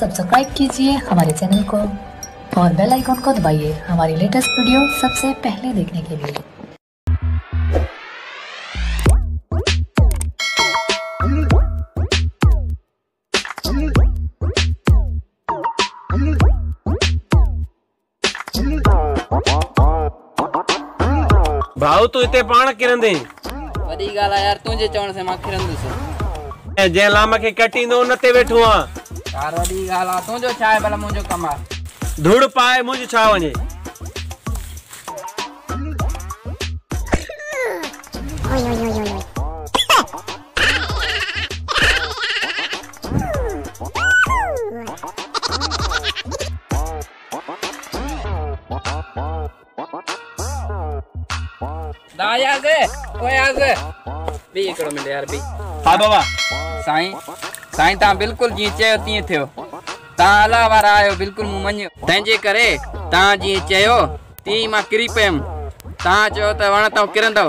Subscribe कीजिए हमारे channel को और बेल आइकॉन को दबाइए हमारी लेटेस्ट वीडियो सबसे पहले देखने के लिए। भाऊ तू इते पाण किरंदे वडी गाल यार तुझे चवण से मां किरंदुस जे लाम के कटींदो नते वेठो आ यार वडी गाल तुझो छाए भला मुंजो कमा धूड़ पाए मुझ छा वने दायाज ओए आज बी एकड़ो मिले यार बी हां बाबा साईं ता बिल्कुल जी चयो ती थियो ता अला वारा आयो बिल्कुल मु मन्यो तंजे करे ता जी चयो ती मा किरी पेम ता चयो त वण तो किरंदो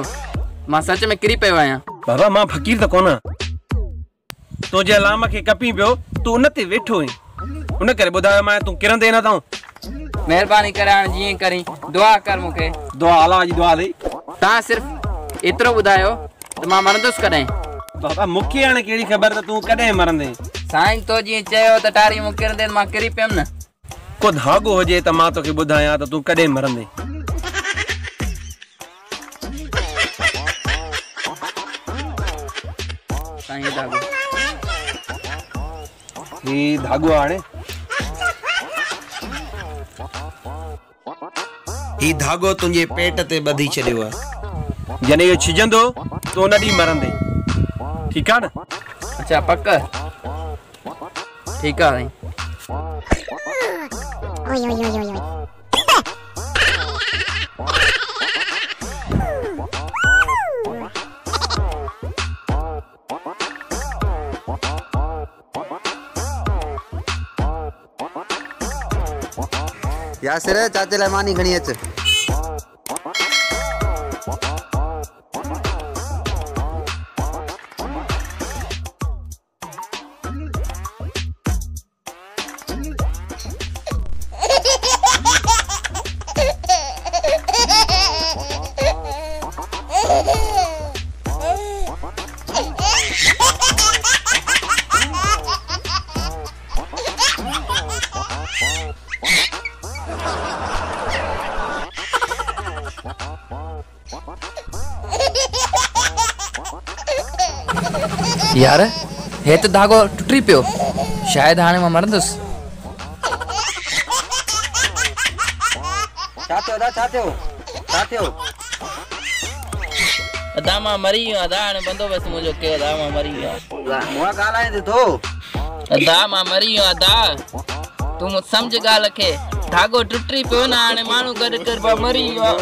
मा सच में किरी पे आया बाबा मां फकीर त कोना तो जे लाम के कपी पियो तू नते वेठो उन करे बुधायो मां तू किरंदे ना ताऊ मेहरबानी करे जी करी दुआ कर मुके दुआ अल्लाह जी दुआ दे ता सिर्फ इतरो बुधायो त मां मरंदुस कदे बाबा मुखे आने केड़ी खबर त तू कदे मरंदे साईं तो जी चयो त टारी मु किरंदे मां किरी पेम न को धागो होजे त मां तोके बुधाया त तू कदे मरंदे साईं धागो ही धागो आणे ही धागो तुझे पेट ते बधी छड़ियो जने यो छिजंदो तो नडी मरंदे ठीक है ना अच्छा पक्का ठीक है ओय ओय ओय ओय यासिर चाचे ला मानी घणी अच यार हे तो धागो टुटी पियो शायद हाने मां मरंदुस चाहते हो अदा मां मरी गयो अदा ने बंदोबस्त मुजो के अदा मां मरी गयो मुआ गालाए दे तो अदा मां मरी गयो अदा तू मु समझ गाल के धागो टुटी पियो ना हाने मानू गड कर मरी गयो